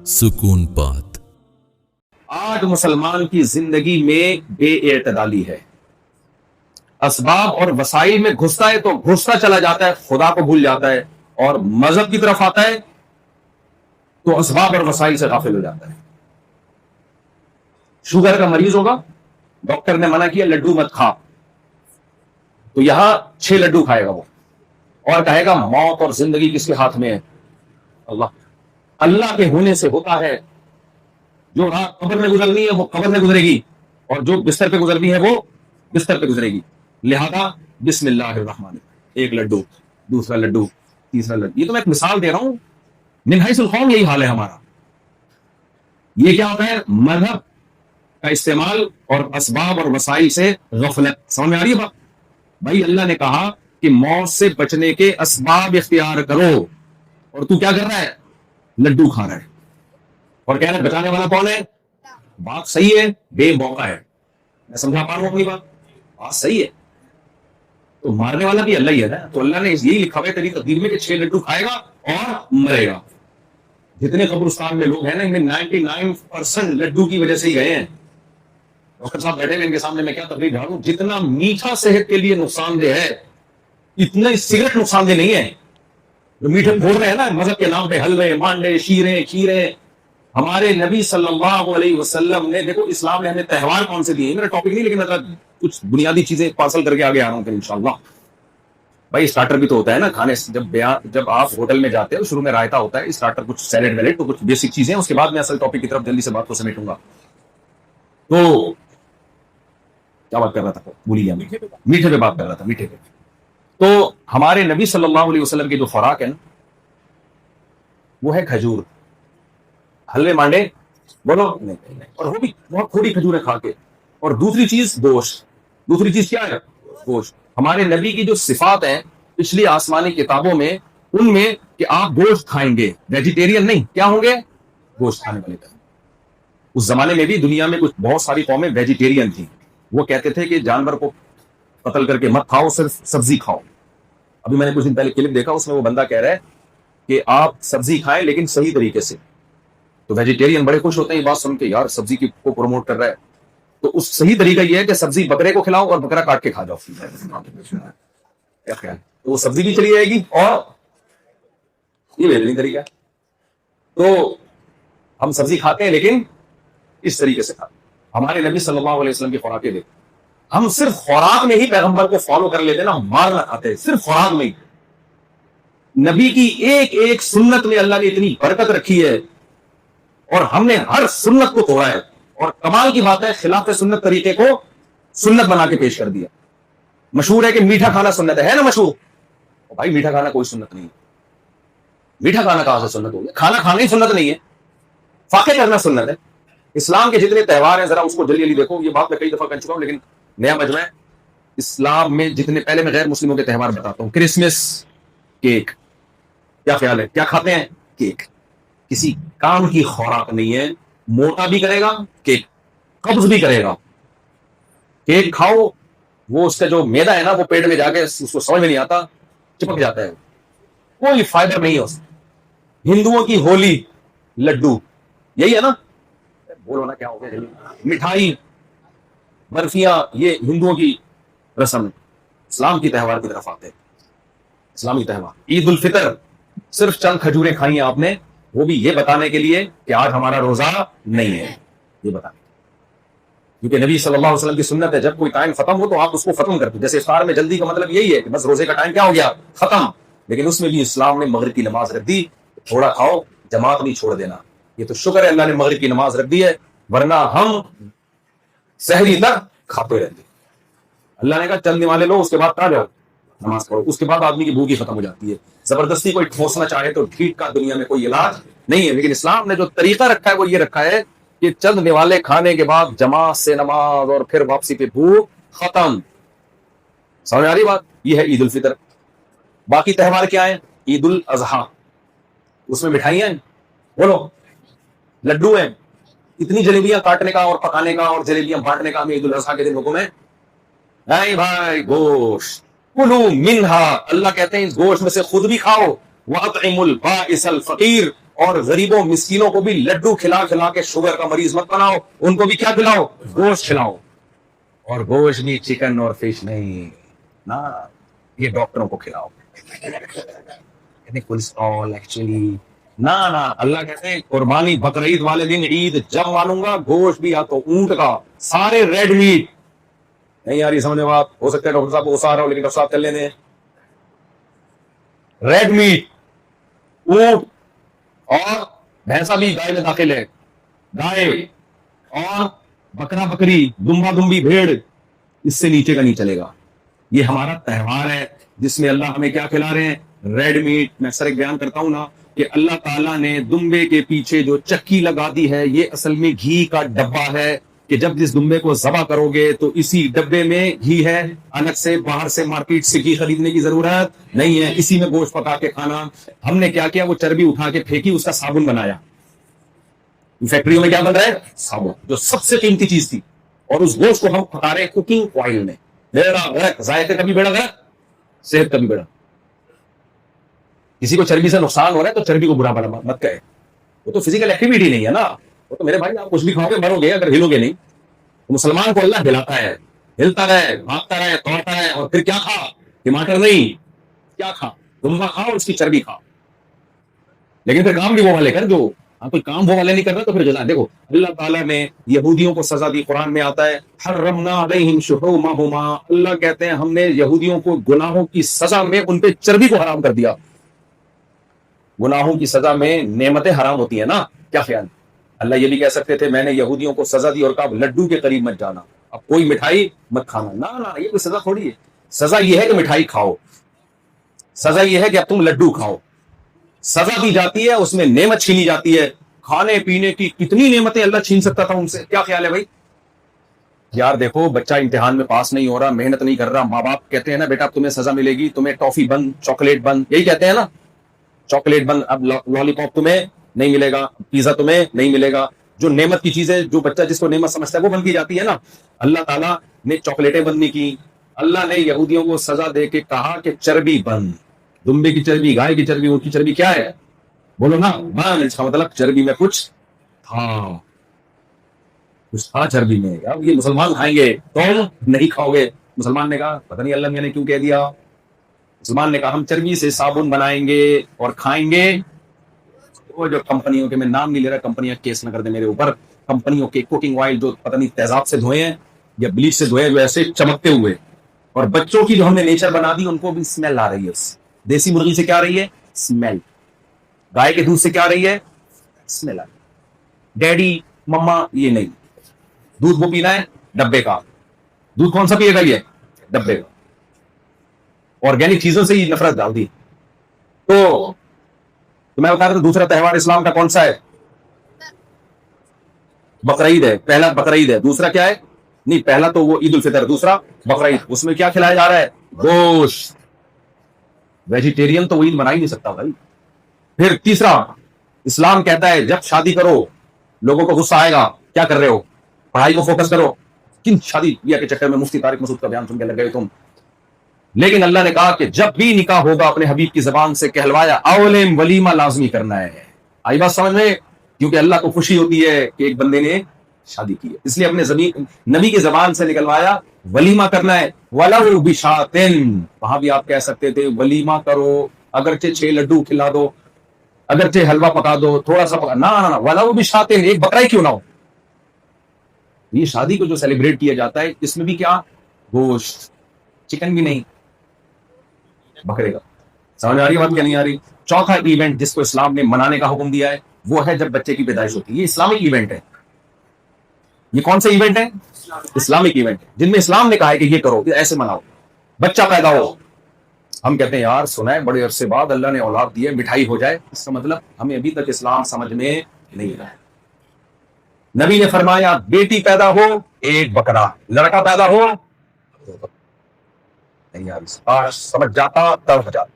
سکون پات۔ آج مسلمان کی زندگی میں بے اعتدالی ہے، اسباب اور وسائل میں گھستا ہے تو گھستا چلا جاتا ہے، خدا کو بھول جاتا ہے، اور مذہب کی طرف آتا ہے تو اسباب اور وسائل سے غافل ہو جاتا ہے۔ شوگر کا مریض ہوگا، ڈاکٹر نے منع کیا لڈو مت کھا، تو یہاں 6 لڈو کھائے گا وہ، اور کہے گا موت اور زندگی کس کے ہاتھ میں ہے؟ اللہ کے ہونے سے ہوتا ہے۔ جو رات قبر میں گزرنی ہے وہ قبر میں گزرے گی، اور جو بستر پہ گزرنی ہے وہ بستر پہ گزرے گی۔ لہذا بسم اللہ الرحمن الرحیم، ایک لڈو، دوسرا لڈو، تیسرا لڈو۔ یہ تو میں ایک مثال دے رہا ہوں، من حیث القوم یہی حال ہے ہمارا۔ یہ کیا ہوتا ہے؟ مذہب کا استعمال اور اسباب اور وسائل سے غفلت۔ سمجھ میں آ رہی ہے بات؟ بھائی اللہ نے کہا کہ موت سے بچنے کے اسباب اختیار کرو، اور تو کیا کر رہا ہے؟ لڈو کھا رہا ہے، اور کہہ رہا ہے بچانے والا کون ہے؟ بات صحیح ہے، بے موقع ہے۔ میں سمجھا پا رہا ہوں اپنی بات صحیح ہے، تو مارنے والا بھی اللہ ہی ہے نا۔ تو اللہ نے یہی لکھا ہوا ہے تیری تقدیر میں کہ 6 لڈو کھائے گا اور مرے گا۔ جتنے قبرستان میں لوگ ہیں نا، ان میں 99% لڈو کی وجہ سے ہی گئے ہیں۔ ڈاکٹر صاحب بیٹھے ہوئے، ان کے سامنے میں کیا تقریر ڈھالوں؟ جتنا میٹھا صحت کے لیے نقصان دہ ہے اتنا سگریٹ نقصان دہ نہیں ہے۔ جو میٹھے پھوڑ رہے ہیں نا مذہب کے نام پہ، حلوے، مانڈے، شیریں، کھیریں، ہمارے نبی صلی اللہ علیہ وسلم نے، دیکھو اسلام نے ہمیں تہوار کون سے دیے، میرا ٹاپک نہیں، لیکن میں کچھ بنیادی چیزیں پارسل کر کے آگے آ رہا ہوں پھر انشاءاللہ۔ بھائی اسٹارٹر بھی تو ہوتا ہے نا کھانے سے، جب آپ ہوٹل میں جاتے ہو شروع میں رائتا ہوتا ہے، اسٹارٹر کچھ سیلیڈ ویلیڈ، تو کچھ بیسک چیزیں، اس کے بعد میں اصل ٹاپک کی طرف جلدی سے بات کو سمیٹوں گا۔ تو کیا بات کر رہا تھا؟ بھولی گیا، میٹھے پہ بات کر رہا تھا، میٹھے پہ۔ تو ہمارے نبی صلی اللہ علیہ وسلم کی جو خوراک ہے نا وہ ہے کھجور، حلوے مانڈے بولو نہیں، اور وہ بھی بہت تھوڑی کھجوریں کھا کے، اور دوسری چیز گوشت۔ دوسری چیز کیا ہے؟ گوشت۔ ہمارے نبی کی جو صفات ہیں پچھلی آسمانی کتابوں میں، ان میں کہ آپ گوشت کھائیں گے، ویجیٹیرین نہیں، کیا ہوں گے؟ گوشت کھانے والے۔ اس زمانے میں بھی دنیا میں کچھ بہت ساری قومیں ویجیٹیرین تھیں، وہ کہتے تھے کہ جانور کو قتل کر کے مت کھاؤ، صرف سبزی کھاؤ۔ ابھی میں نے کچھ دن پہلے کلپ دیکھا، اس میں وہ بندہ کہہ رہا ہے کہ آپ سبزی کھائیں لیکن صحیح طریقے سے۔ تو ویجیٹیرین بڑے خوش ہوتے ہیں یہ بات سن کے، یار سبزی کو پروموٹ کر رہا ہے۔ تو اس صحیح طریقہ یہ ہے کہ سبزی بکرے کو کھلاؤ اور بکرا کاٹ کے کھا جاؤ، کیا خیال؟ تو وہ سبزی بھی چلی جائے گی اور یہ بہترین طریقہ ہے۔ تو ہم سبزی کھاتے ہیں لیکن اس طریقے سے کھاتے ہیں۔ ہمارے نبی صلی اللہ علیہ وسلم کی خوراکیں دیکھیں، ہم صرف خوراک میں ہی پیغمبر کو فالو کر لیتے نا، مارنا کھاتے، صرف خوراک میں ہی۔ نبی کی ایک ایک سنت میں اللہ نے اتنی برکت رکھی ہے، اور ہم نے ہر سنت کو توڑا ہے، اور کمال کی بات ہے خلاف سنت طریقے کو سنت بنا کے پیش کر دیا۔ مشہور ہے کہ میٹھا کھانا سنت ہے نا مشہور؟ بھائی میٹھا کھانا کوئی سنت نہیں ہے۔ میٹھا کھانا کہاں سے سنت ہو گیا؟ کھانا کھانا ہی سنت نہیں ہے، فاقے کرنا سنت ہے۔ اسلام کے جتنے تہوار ہیں ذرا اس کو جلدی جلدی دیکھو، یہ بات میں کئی دفعہ کہہ چکا ہوں لیکن نیا مجمع ہے۔ اسلام میں جتنے، پہلے میں غیر مسلموں کے تہوار بتاتا ہوں۔ کرسمس، کیک، کیا خیال ہے کیا کھاتے ہیں؟ کیک۔ کسی کام کی خوراک نہیں ہے، موٹا بھی کرے گا کیک، قبض بھی کرے گا۔ کیک کھاؤ، وہ اس کا جو میدا ہے نا وہ پیٹ میں جا کے اس کو سمجھ میں نہیں آتا، چپک جاتا ہے، کوئی فائدہ نہیں ہے اس میں۔ ہندوؤں کی ہولی، لڈو، یہی ہے نا؟ بولو نا کیا ہو گیا؟ مٹھائی، برفیاں، یہ ہندوؤں کی رسم۔ اسلام کی تہوار کی طرف آتے ہیں۔ اسلامی تہوار عید الفطر، صرف چند کھجوریں کھائی ہیں آپ نے، وہ بھی یہ بتانے کے لیے کہ آج ہمارا روزہ نہیں ہے، یہ بتانے، کیونکہ نبی صلی اللہ علیہ وسلم کی سنت ہے جب کوئی ٹائم ختم ہو تو آپ اس کو ختم کرتے۔ جیسے افطار میں جلدی کا مطلب یہی ہے کہ بس روزے کا ٹائم کیا ہو گیا؟ ختم۔ لیکن اس میں بھی اسلام نے مغرب کی نماز رکھ دی، تھوڑا کھاؤ، جماعت نہیں چھوڑ دینا۔ یہ تو شکر ہے اللہ نے مغرب کی نماز رکھ دی ہے، ورنہ ہم سحری تک کھاتے رہتے۔ اللہ نے کہا چند والے لو، اس کے بعد کہاں جاؤ نماز پڑھو، اس کے بعد آدمی کی بھوک ہی ختم ہو جاتی ہے۔ زبردستی کوئی ٹھوسنا چاہے تو ٹھیک کا دنیا میں کوئی علاج نہیں ہے، لیکن اسلام نے جو طریقہ رکھا ہے وہ یہ رکھا ہے کہ چند نوالے کھانے کے بعد جماعت سے نماز، اور پھر واپسی پہ بھوک ختم۔ سمجھ آ رہی بات؟ یہ ہے عید الفطر۔ باقی تہوار کیا ہیں؟ عید الاضحیٰ، اس میں مٹھائیاں ہیں، بولو لڈو ہیں، اتنی جلیبیاں کاٹنے کا اور پکانے کا اور جلیبیاں بانٹنے کا ہمیں عید الاضحیٰ کے دن حکم ہے۔ نہیں بھائی گوشت کلو منہا، اللہ کہتے ہیں اس گوشت میں سے خود بھی کھاؤ، وَأَطْعِمُوا الْبَائِسَ الْفَقِيرَ، اور غریبوں مسکینوں کو بھی لڈو کھلا کھلا کے شوگر کا مریض مت بناؤ، ان کو بھی کیا کھلاؤ؟ گوشت کھلاؤ، اور گوشت بھی چکن اور فش نہیں نا، یہ ڈاکٹروں کو کھلاؤ، کولیسٹرول ایکچولی نہ اللہ کہتے ہیں قربانی بقرعید والے دن عید جب مانوں گا گوشت بھی، یا تو اونٹ کا، سارے ریڈ میٹ، نہیں یار یہ سمجھ میں بات، ہو سکتا ہے ڈاکٹر صاحب کو غصہ آ رہا ہو، لیکن ڈاکٹر صاحب کر لینے ریڈ میٹ، اونٹ اور بھینسا بھی گائے میں داخل ہے، گائے اور بکرا بکری، دمبا دمبی بھیڑ، اس سے نیچے کا نہیں چلے گا۔ یہ ہمارا تہوار ہے جس میں اللہ ہمیں کیا کھلا رہے ہیں؟ Red meat. میں اکثر ایک بیان کرتا ہوں نا کہ اللہ تعالیٰ نے دمبے کے پیچھے جو چکی لگا دی ہے، یہ اصل میں گھی کا ڈبہ ہے، کہ جب جس دمبے کو ذبح کرو گے تو اسی ڈبے میں گھی ہے، الگ سے باہر سے مارکیٹ سے گھی خریدنے کی ضرورت نہیں ہے، اسی میں گوشت پکا کے کھانا۔ ہم نے کیا کیا؟ وہ چربی اٹھا کے پھینکی، اس کا صابن بنایا۔ فیکٹریوں میں کیا بن رہا ہے؟ صابن، جو سب سے قیمتی چیز تھی، اور اس گوشت کو ہم پکا رہے کوکنگ آئل میں۔ بیڑا غرق، ذائقے کا بھی بیڑا غرق، صحت کا بھی بیڑا۔ کسی کو چربی سے نقصان ہو رہا ہے تو چربی کو برا بنا مت کہے، وہ تو فزیکل ایکٹیویٹی نہیں ہے نا، وہ تو میرے بھائی آپ کچھ بھی کھاؤ گے مرو گے اگر ہلو گے نہیں۔ تو مسلمان کو اللہ ہلاتا ہے، ہلتا رہے، بھاگتا رہے، توڑتا رہے، اور پھر کیا کھا؟ ٹماٹر نہیں، کیا کھا؟ دمبا کھا اور اس کی چربی کھا، لیکن پھر کام بھی وہ والے کر جو کوئی کام وہ والے نہیں کر رہا تو پھر جزا۔ دیکھو اللہ تعالیٰ نے یہودیوں کو سزا دی، قرآن میں آتا ہے حرمنا علیہم شحومہما، اللہ کہتے ہیں ہم نے یہودیوں کو گناہوں کی سزا میں ان پہ چربی کو حرام کر دیا۔ گناہوں کی سزا میں نعمتیں حرام ہوتی ہیں نا، کیا خیال؟ اللہ یہ بھی کہہ سکتے تھے میں نے یہودیوں کو سزا دی اور کہا لڈو کے قریب مت جانا، اب کوئی مٹھائی مت کھانا، نہ یہ کوئی سزا تھوڑی ہے۔ سزا یہ ہے کہ مٹھائی کھاؤ، سزا یہ ہے کہ اب تم لڈو کھاؤ۔ سزا دی جاتی ہے، اس میں نعمت چھینی جاتی ہے۔ کھانے پینے کی کتنی نعمتیں اللہ چھین سکتا تھا ان سے، کیا خیال ہے بھائی؟ یار دیکھو بچہ امتحان میں پاس نہیں ہو رہا، محنت نہیں کر رہا، ماں باپ کہتے ہیں نا بیٹا تمہیں سزا ملے گی، تمہیں ٹافی بند، چاکلیٹ بند، یہی کہتے ہیں نا، چاکلیٹ بند، اب لالی پاپ تمہیں نہیں ملے گا، پیزا تمہیں نہیں ملے گا۔ جو نعمت کی چیزیں جو بچہ جس کو نعمت سمجھتا ہے وہ بند کی جاتی ہے نا۔ اللہ تعالیٰ نے چاکلیٹیں بند نہیں کی، اللہ نے یہودیوں کو سزا دے کے کہا کہ چربی بند، دمبے کی چربی، گائے کی چربی، اونٹ کی چربی کیا ہے؟ بولو نا بند، اس کا مطلب چربی میں کچھ تھا، کچھ تھا چربی میں۔ اب یہ مسلمان کھائیں گے تو نہیں کھاؤ گے۔ مسلمان نے کہا پتہ نہیں اللہ میاں نے کیوں کہہ دیا، مسلمان نے کہا ہم چربی سے صابن بنائیں گے اور کھائیں گے۔ وہ جو کمپنیوں کے، میں نام نہیں لے رہا، کمپنیاں کیس نہ کر دیں میرے اوپر، کمپنیوں کے کوکنگ آئل جو پتہ نہیں تیزاب سے دھوئے ہیں یا بلیچ سے دھوئے ہیں، جو ایسے چمکتے ہوئے، اور بچوں کی جو ہم نے نیچر بنا دی ان کو بھی اسمیل آ رہی ہے۔ اس دیسی مرغی سے کیا آ رہی ہے؟ اسمیل۔ گائے کے دودھ سے کیا آ رہی ہے؟ اسمیل آ رہی ہے۔ ڈیڈی مما یہ نہیں، دودھ وہ پینا ہے ڈبے کا۔ دودھ کون سا پیے گا؟ یہ ڈبے کا۔ آرگینک چیزوں سے ہی نفرت ڈال دی۔ تو میں بتا رہا تھا دوسرا تہوار اسلام کا کون سا ہے؟ بقرعید ہے۔ پہلا بقرعید ہے، دوسرا کیا ہے؟ نہیں پہلا تو وہ عید الفطر، دوسرا بقرعید۔ اس میں کیا کھلایا جا رہا ہے؟ گوشت۔ ویجیٹیرین تو وہ عید منا ہی نہیں سکتا بھائی۔ پھر تیسرا اسلام کہتا ہے جب شادی کرو لوگوں کو غصہ آئے گا، کیا کر رہے ہو؟ پڑھائی کو فوکس کرو۔ کن شادی کیا کے چکر میں مفتی طارق مسعود کا بیان سن کے لگ گئے تم؟ لیکن اللہ نے کہا کہ جب بھی نکاح ہوگا اپنے حبیب کی زبان سے کہلوایا، اولم ولیمہ لازمی کرنا ہے۔ آئی بات سمجھ میں؟ کیونکہ اللہ کو خوشی ہوتی ہے کہ ایک بندے نے شادی کی ہے، اس لیے اپنے نبی کی زبان سے نکلوایا ولیمہ کرنا ہے۔ وَلَوْ بِشَاةٍ، وہاں بھی آپ کہہ سکتے تھے ولیمہ کرو، اگرچہ 6 لڈو کھلا دو، اگرچہ حلوہ پکا دو، تھوڑا سا پکا، نہ وَلَوْ بِشَاةٍ، ایک بکرا ہی کیوں نہ ہو۔ یہ شادی کو جو سیلیبریٹ کیا جاتا ہے اس میں بھی کیا؟ گوشت، چکن بھی نہیں، بکرے کا۔ سمجھ آ رہی ہے بات کیا نہیں آ رہی؟ چوتھا ایونٹ جس کو اسلام نے منانے کا حکم دیا ہے وہ ہے جب بچے کی پیدائش ہوتی ہے۔ یہ اسلامک ایونٹ ہے۔ یہ کون سا ایونٹ ہے؟ اسلامک ایونٹ ہے، جن میں اسلام نے کہا ہے کہ یہ کرو، ایسے مناؤ۔ بچہ پیدا ہو، ہم کہتے ہیں یار سنا ہے بڑے عرصے بعد اللہ نے اولاد دی ہے، مٹھائی ہو جائے، اس کا مطلب ہمیں ابھی تک اسلام سمجھ میں نہیں آیا۔ نبی نے فرمایا بیٹی پیدا ہو ایک بکرا، لڑکا پیدا ہو نہیں یار سمجھ جاتا تب جاتا۔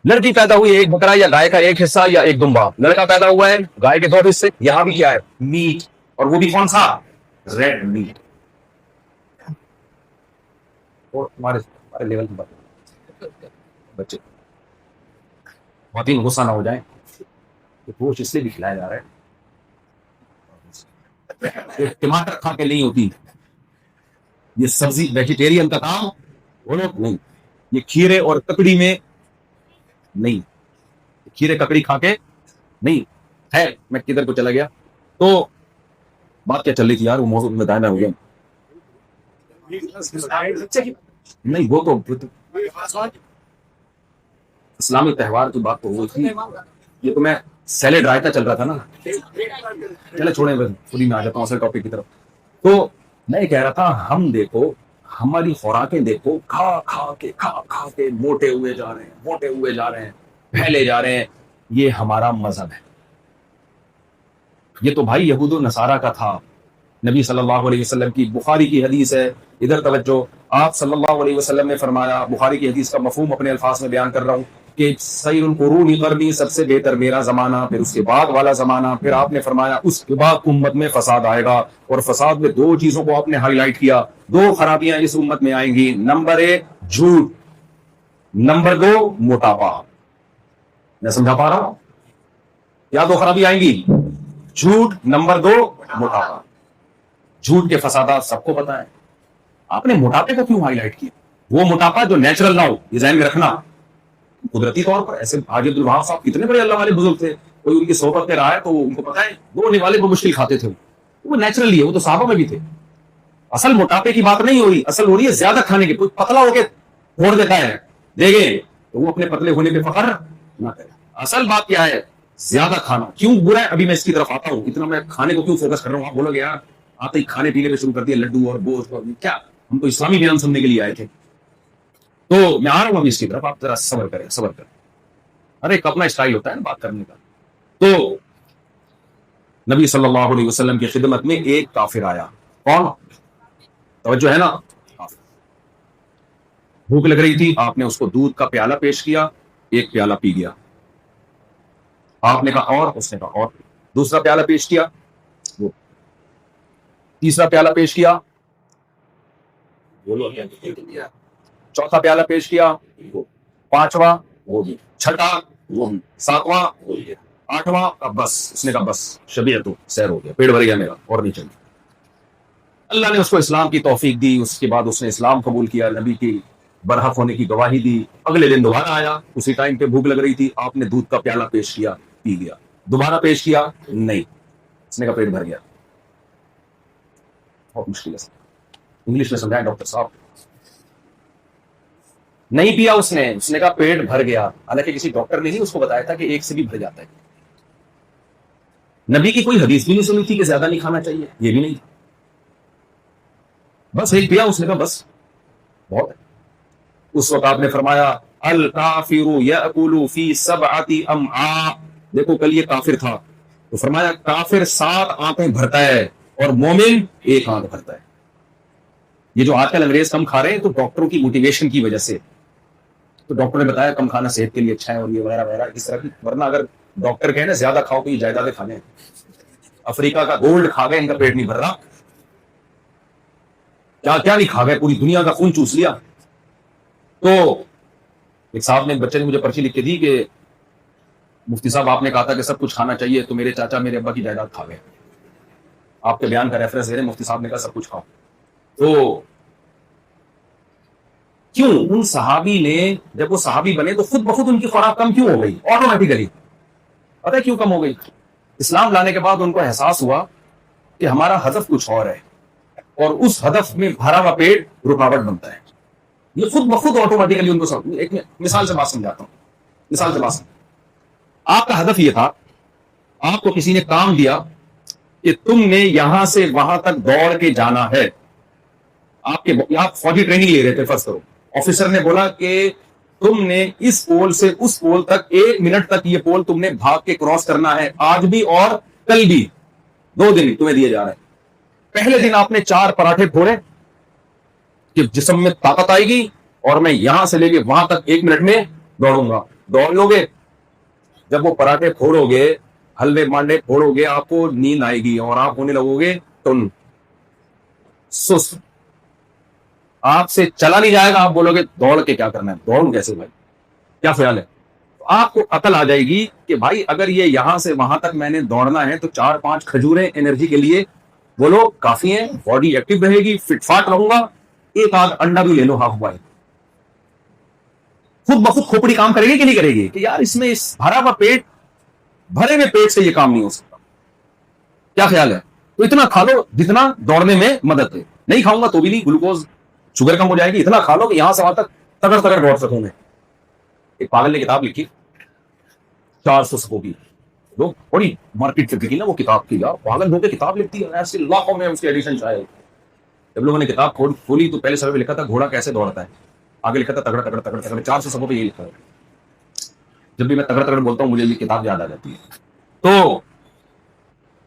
لڑکی پیدا ہوئی ایک بکرا یا گائے کا ایک حصہ یا ایک دمبا، لڑکا پیدا ہوا ہے گائے کے 2 حصے۔ یہاں بھی کیا ہے؟ میٹ، اور وہ بھی کون سا؟ Red meat. اور ہمارے لیول کی بات بچے خواتین غصہ نہ ہو جائیں کہ گوشت اس لیے بھی کھلایا جا رہا ہے، ٹماٹر کھا کے نہیں ہوتی یہ سبزی، ویجیٹیرین کا کام وہ لوگ نہیں، یہ کھیرے اور ککڑی میں نہیں، کھیرے ککڑی کھا کے نہیں ہے۔ میں کدھر کو چلا گیا؟ تو بات کیا چل رہی تھی یار، وہ موضوع میں دائنا ہو گیا نہیں، وہ تو اسلامی تہوار کی بات تو ہوئی تھی، یہ تو میں سیلیڈ رائتا چل رہا تھا نا، چلے چھوڑیں بس خود ہی میں آ جاتا ہوں اصل ٹاپک کی طرف۔ تو میں یہ کہہ رہا تھا، ہم دیکھو ہماری خوراکیں دیکھو، کھا کھا کے موٹے ہوئے جا رہے ہیں، موٹے ہوئے جا رہے ہیں، پھیلے جا رہے ہیں۔ یہ ہمارا مذہب ہے، یہ تو بھائی یہود و نصارہ کا تھا۔ نبی صلی اللہ علیہ وسلم کی بخاری کی حدیث ہے، ادھر توجہ، آپ صلی اللہ علیہ وسلم نے فرمایا، بخاری کی حدیث کا مفہوم اپنے الفاظ میں بیان کر رہا ہوں کہ خیر القرون قرنی، سب سے بہتر میرا زمانہ، پھر اس کے بعد والا زمانہ، پھر آپ نے فرمایا اس کے بعد امت میں فساد آئے گا، اور فساد میں دو چیزوں کو آپ نے ہائی لائٹ کیا، دو خرابیاں اس امت میں آئیں گی، نمبر 1 جھوٹ، نمبر 2 موٹاپا۔ میں سمجھا پا رہا ہوں؟ کیا دو خرابی آئیں گی؟ جھوٹ، نمبر 2 موٹاپا۔ جھوٹ کے فسادات سب کو پتا ہے، آپ نے موٹاپے کو کیوں ہائی لائٹ کیا؟ وہ موٹاپا جو نیچرل نہ ہو، یہ ذہن میں رکھنا، قدرتی طور پر ایسے حاجی عبدالوہاب صاحب کتنے بڑے اللہ والے بزرگ تھے، کوئی ان کی صحبت میں رہا ہے تو ان کو پتا ہے وہ نوالے کو مشکل کھاتے تھے، وہ نیچرلی ہے، وہ تو صحابہ میں بھی تھے۔ اصل موٹاپے کی بات نہیں ہو رہی، اصل ہو رہی ہے زیادہ کھانے کی۔ کوئی پتلا ہو کے چھوڑ دیتا ہے دیکھیں تو وہ اپنے پتلے ہونے پہ فخر نہ کرے۔ اصل بات کیا ہے؟ زیادہ کھانا کیوں برا ہے؟ ابھی میں اس کی طرف آتا ہوں، اتنا میں کھانے کو کیوں فوکس کر رہا ہوں؟ آپ بولو گے یار آتے ہی کھانے پینے پہ شروع کر دیا، لڈو اور گوشت اور کیا، ہم تو اسلامی بیان سننے کے لیے آئے تھے۔ تو میں آ رہا ہوں ابھی اس کی طرف، آپ ذرا صبر کریں، صبر کریں، ارے ایک اپنا اسٹائل ہوتا ہے نا بات کرنے کا۔ تو نبی صلی اللہ علیہ وسلم کی خدمت میں ایک کافر آیا، کون؟ توجہ ہے نا؟ بھوک لگ رہی تھی، آپ نے اس کو دودھ کا پیالہ پیش کیا، ایک پیالہ پی گیا، آپ نے کہا اور، اس نے کہا اور، دوسرا پیالہ پیش کیا، وہ تیسرا پیالہ پیش کیا، بولو چوتھا پیالہ پیش کیا، وہ پانچواں، وہ بھی چھٹا، وہ ساتواں، وہ بھی آٹھواں، اب بس اس نے کہا بس شبیہ تو سیر ہو گیا، پیٹ بھر گیا میرا، اور نہیں چاہیے۔ اللہ نے اس کو اسلام کی توفیق دی، اس کے بعد اس نے اسلام قبول کیا، نبی کی برحق ہونے کی گواہی دی۔ اگلے دن دوبارہ آیا، اسی ٹائم پہ بھوک لگ رہی تھی، آپ نے دودھ کا پیالہ پیش کیا، پی گیا، دوبارہ پیش کیا، نہیں، اس نے کہا پیٹ بھر گیا۔ بہت مشکل ہے، انگلش میں سمجھائیں ڈاکٹر صاحب۔ نہیں پیا اس نے کہا پیٹ بھر گیا، حالانکہ کسی ڈاکٹر نے ہی اس کو بتایا تھا کہ ایک سے بھی بھر جاتا ہے۔ نبی کی کوئی حدیث بھی نہیں سنی تھی کہ زیادہ نہیں کھانا چاہیے، یہ بھی نہیں، بس ایک پیا، اس نے کہا بس بہت ہے۔ اس وقت آپ نے فرمایا الکافر یاکل فی سبعۃ امعاء، دیکھو کل یہ کافر تھا تو فرمایا کافر 7 آنتیں بھرتا ہے اور مومن 1 آنت بھرتا ہے۔ یہ جو آج کل انگریز کم کھا رہے ہیں تو ڈاکٹروں کی موٹیویشن کی وجہ سے، تو ڈاکٹر نے بتایا کم کھانا صحت کے لیے اچھا ہے اور یہ وغیرہ وغیرہ اس طرح کی، ورنہ اگر ڈاکٹر کہے نا زیادہ کھاؤ تو یہ جائیدادیں کھا لیں، افریقہ کا گولڈ کھا گئے، ان کا پیٹ نہیں بھر رہا، کیا کیا نہیں کھا گئے، پوری دنیا کا خون چوس لیا۔ تو ایک صاحب نے، ایک بچے نے مجھے پرچی لکھ کے دی کہ مفتی صاحب آپ نے کہا تھا کہ سب کچھ کھانا چاہیے، تو میرے چاچا میرے ابا کی جائیداد کھا گئے، آپ کے بیان کا ریفرنس دے رہے ہیں، مفتی صاحب نے کہا سب کچھ کھاؤ۔ تو کیوں ان صحابی نے، جب وہ صحابی بنے تو خود بخود ان کی خوراک کم کیوں ہو گئی آٹومیٹیکلی؟ پتہ ہے کیوں کم ہو گئی؟ اسلام لانے کے بعد ان کو احساس ہوا کہ ہمارا ہدف کچھ اور ہے، اور اس ہدف میں بھرا ہوا پیٹ رکاوٹ بنتا ہے، یہ خود بخود آٹومیٹیکلی ان کو سب۔ ایک مثال سے بات سمجھاتا ہوں، مثال سے بات سمجھ، آپ کا ہدف یہ تھا، آپ کو کسی نے کام دیا کہ تم نے یہاں سے وہاں تک دوڑ کے جانا ہے، آپ فوجی ٹریننگ لے رہے تھے، فرض کرو آفیسر نے بولا کہ تم نے اس پول سے اس پول تک 1 منٹ تک یہ پول تم نے بھاگ کے کراس کرنا ہے، آج بھی اور کل بھی، 2 دن تمہیں دیے جا رہے ہیں۔ پہلے دن آپ نے 4 پراٹھے پھوڑے کہ جسم میں طاقت آئے گی اور میں یہاں سے لے کے وہاں تک 1 منٹ میں دوڑوں گا، دوڑ لو گے؟ جب وہ پراٹھے پھوڑو گے، حلوے مانڈے پھوڑو گے، آپ کو نیند آئے گی اور آپ ہونے لگو گے ٹن، سست۔ آپ سے چلا نہیں جائے گا, آپ بولو گے دوڑ کے کیا کرنا ہے, دوڑوں کیسے بھائی, کیا خیال ہے؟ تو آپ کو عقل آ جائے گی کہ بھائی اگر یہ یہاں سے وہاں تک میں نے دوڑنا ہے تو 4-5 کھجوریں انرجی کے لیے بولو کافی ہیں, باڈی ایکٹیو رہے گی, فٹ فاٹ رہوں گا. ایک آدھ انڈا بھی لے لو ہاف بوائل, خود بخود کھوپڑی کام کرے گی کہ نہیں کرے گی, کہ یار اس میں اس بھرا ہوا پیٹ, بھرے ہوئے پیٹ سے یہ کام نہیں ہو سکتا. کیا خیال ہے؟ تو اتنا کھا لو جتنا دوڑنے میں مدد ہے. نہیں کھاؤں گا تو بھی نہیں, گلوکوز شوگر کم ہو جائے گی. اتنا کھا لو کہ یہاں سے وہاں تک تگڑ تگڑ دوڑ سکوں میں. ایک پاگل نے کتاب لکھی 400 صفحوں کی, لوگ بڑی مارکیٹ سے بکی نا وہ کتاب کی, یار پاگل ہو کے کتاب لکھتی ہے, ایسے لاکھوں میں اس کے ایڈیشن شائع. جب لوگوں نے کتاب کھولی تو پہلے صفحے پہ لکھا تھا گھوڑا کیسے دوڑتا ہے, آگے لکھا تھا تگڑ تگڑ تگڑ تگڑ. 400 صفحوں پہ یہ لکھا ہے. جب بھی میں تگڑ تگڑ بولتا ہوں مجھے یہ کتاب یاد آ جاتی ہے. تو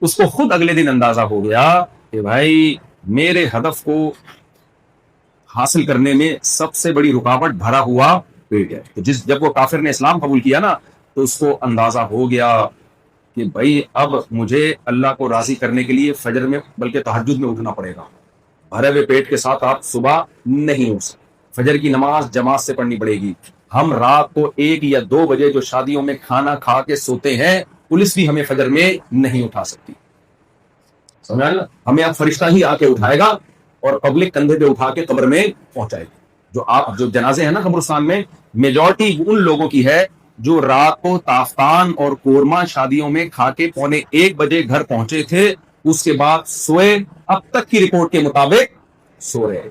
اس کو خود اگلے دن اندازہ ہو گیا کہ بھائی میرے ہدف کو حاصل کرنے میں سب سے بڑی رکاوٹ بھرا ہوا پیٹ ہے. تو جب وہ کافر نے اسلام قبول کیا نا تو اس کو اندازہ ہو گیا کہ بھائی اب مجھے اللہ کو راضی کرنے کے لیے فجر میں بلکہ تہجد میں اٹھنا پڑے گا. بھرے ہوئے پیٹ کے ساتھ آپ صبح نہیں ہو سکتے, فجر کی نماز جماعت سے پڑھنی پڑے گی. ہم رات کو 1 یا 2 بجے جو شادیوں میں کھانا کھا کے سوتے ہیں, پولیس بھی ہمیں فجر میں نہیں اٹھا سکتی. سمجھا نا, ہمیں اب فرشتہ ہی آ کے اٹھائے گا اور پبلک کندھے پہ اٹھا کے قبر میں پہنچائے گا. جو جنازے ہیں نا قبرستان میں, میجورٹی ان لوگوں کی ہے جو رات کو تافتان اور قورمہ شادیوں میں کھا کے 1:45 بجے گھر پہنچے تھے, اس کے بعد سوئے, اب تک کی رپورٹ کے مطابق سو رہے.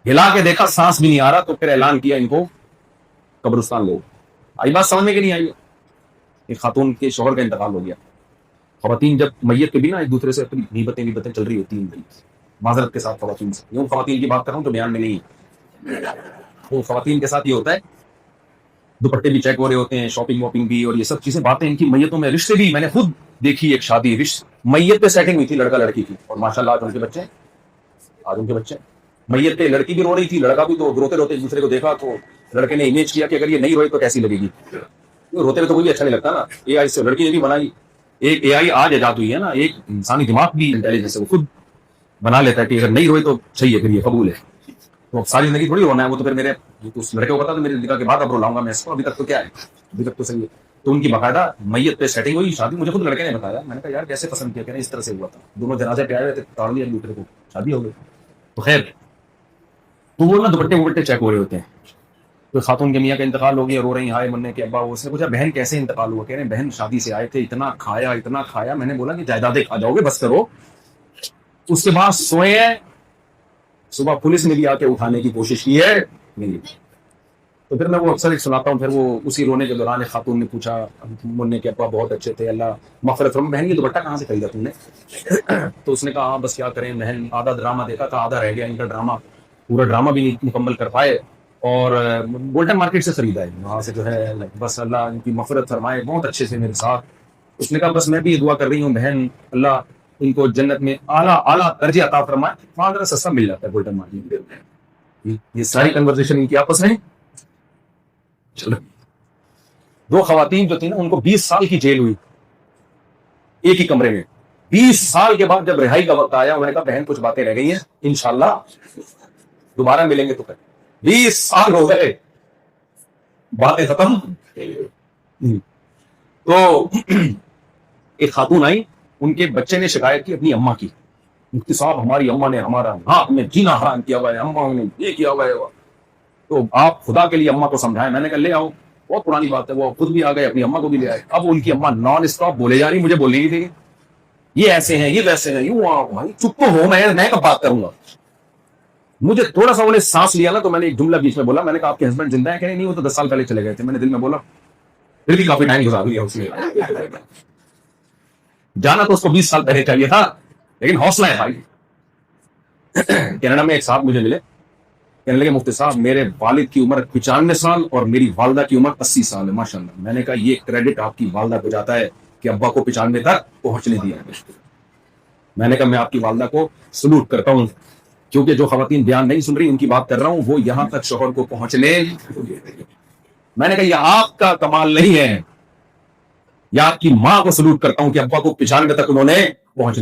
ہلا کے دیکھا سانس بھی نہیں آ رہا, تو پھر اعلان کیا ان کو قبرستان لوگ. آئی بات سمجھ میں کہ نہیں آئی؟ ایک خاتون کے شوہر کا انتقال ہو گیا. خواتین جب میت کے بھی نا ایک دوسرے سے اپنی غیبتیں چل رہی ہوتی ہیں, معذرت کے ساتھ خواتین سے, یوں خواتین کی بات کر رہا ہوں تو بیان میں نہیں ہے. وہ خواتین کے ساتھ یہ ہوتا ہے, دوپٹے بھی چیک ہو رہے ہوتے ہیں, شاپنگ واپنگ بھی, اور یہ سب چیزیں باتیں ان کی میتوں میں. رشتے بھی میں نے خود دیکھی, ایک شادی میت پہ سیٹنگ ہوئی تھی لڑکا لڑکی کی, اور ماشاءاللہ آج ان کے بچے میت پہ لڑکی بھی رو رہی تھی, لڑکا بھی. تو روتے روتے ایک دوسرے کو دیکھا تو لڑکے نے امیج کیا کہ اگر یہ نہیں روئے تو کیسی لگے گی. روتے ہوئے تو کوئی بھی اچھا نہیں لگتا نا. اے آئی سے لڑکی نے بھی بنائی, ایک اے آئی آج ایجاد ہوئی ہے نا, ایک انسانی دماغ بھی انٹیلیجنس ہے, وہ خود بنا لیتا ہے کہ اگر نہیں روئے تو صحیح ہے, پھر یہ قبول ہے. تو ساری زندگی تھوڑی رونا ہے, وہ تو پھر میرے اس لڑکے کو پتا تو میرے نکاح کے بعد اب رولاؤں گا میں اس کو, ابھی تک تو کیا ہے, ابھی تک تو صحیح ہے. تو ان کی باقاعدہ میت پہ سیٹنگ ہوئی, شادی مجھے خود لڑکے نے بتایا. میں نے کہا یار کیسے پسند کیا, کہ اس طرح سے ہوا تھا, دونوں جنازے پہ آئے ہوئے تھے, تاڑ لیا ایک دوسرے کو, شادی ہو گئی. تو خیر, تو وہ نا دوپٹے چیک ہو رہے ہوتے ہیں. تو خاتون کے میاں کا انتقال ہو گیا, رو رہی ہائے مننے کے ابا. اس نے پوچھا بہن کیسے انتقال ہوا, کہہ رہے ہیں بہن شادی سے آئے تھے, اتنا کھایا. میں نے بولا کہ جائیدادیں کھا جاؤ گے, بس کرو. اس کے بعد سوئے ہیں, صبح پولیس نے بھی آ کے اٹھانے کی کوشش کی ہے, نہیں. تو پھر میں وہ اکثر ایک سناتا ہوں. پھر وہ اسی رونے کے دوران ایک خاتون نے پوچھا, مننے کے ابا بہت اچھے تھے, اللہ مغفرت فرمائے, بہن یہ دوپٹہ کہاں سے خریدا تم نے؟ تو اس نے کہا ہاں بس کیا کریں بہن, آدھا ڈرامہ دیکھا تھا, آدھا رہ گیا ان کا ڈرامہ, پورا ڈرامہ بھی نہیں مکمل کر پائے, اور گولڈن مارکیٹ سے خریدا ہے, وہاں سے جو ہے, بس اللہ ان کی مغفرت فرمائے, بہت اچھے سے میرے ساتھ. اس نے کہا بس میں بھی دعا کر رہی ہوں بہن, اللہ ان کو جنت میں اعلیٰ درجے عطا فرمائے. وہاں ذرا سستا مل جاتا ہے گولڈن مارکیٹ. یہ ساری کنورسیشن ان کی آپس میں. چلو, 2 خواتین جو تھی نا ان کو 20 سال کی جیل ہوئی ایک ہی کمرے میں. 20 سال کے بعد جب رہائی کا وقت آیا, انہوں نے کہا بہن کچھ باتیں رہ گئی ہیں, انشاءاللہ دوبارہ ملیں گے. تو 20 سال ہو گئے, باتیں ختم. تو ایک خاتون آئی, ان کے بچے نے شکایت کی اپنی اماں کی, مفتی صاحب ہماری اماں نے ہمارا ہاتھ میں جینا حرام کیا ہوا ہے, اماں نے یہ کیا ہوا ہے. تو آپ خدا کے لیے اماں کو سمجھائیں. میں نے کہا لے آؤ, بہت پرانی بات ہے. وہ خود بھی آ گئے, اپنی اماں کو بھی لے آئے. اب ان کی اماں نان اسٹاپ بولے جا رہی, مجھے بولنے نہیں تھی, یہ ایسے ہیں, یہ ویسے ہیں, یوں. بھائی چپ تو ہو, میں کب بات کروں گا. مجھے تھوڑا سا انہوں نے سانس لیا نا, تو میں نے ایک جملہ بیچ میں بولا. میں نے کہا آپ کے ہسبینڈ زندہ ہیں کہ نہیں؟ وہ تو 10 سال پہلے چلے گئے تھے. میں نے دل میں بولا, پھر بھی کافی ٹائم گزار لیا اس میں. جانا تو اس کو 20 سال پہلے چاہیے تھا, لیکن حوصلہ ہے بھائی. کینیڈا میں ایک صاحب مجھے ملے, کہنے لگے مفتی صاحب میرے والد کی عمر 95 سال اور میری والدہ کی عمر 80 سال ہے ماشاءاللہ. میں نے کہا یہ کریڈٹ آپ کی والدہ کو جاتا ہے کہ ابا کو 95 تک پہنچنے دیا ہے. میں نے کہا میں آپ کی والدہ کو سلوٹ کرتا ہوں, کیونکہ جو خواتین بیان نہیں سن رہی ان کی بات کر رہا ہوں, وہ یہاں تک شوہر کو پہنچنے. میں نے کہا یہ آپ کا کمال نہیں ہے, یا آپ کی ماں کو سلوٹ کرتا ہوں کہ ابا کو 95 تک انہوں نے پہنچنے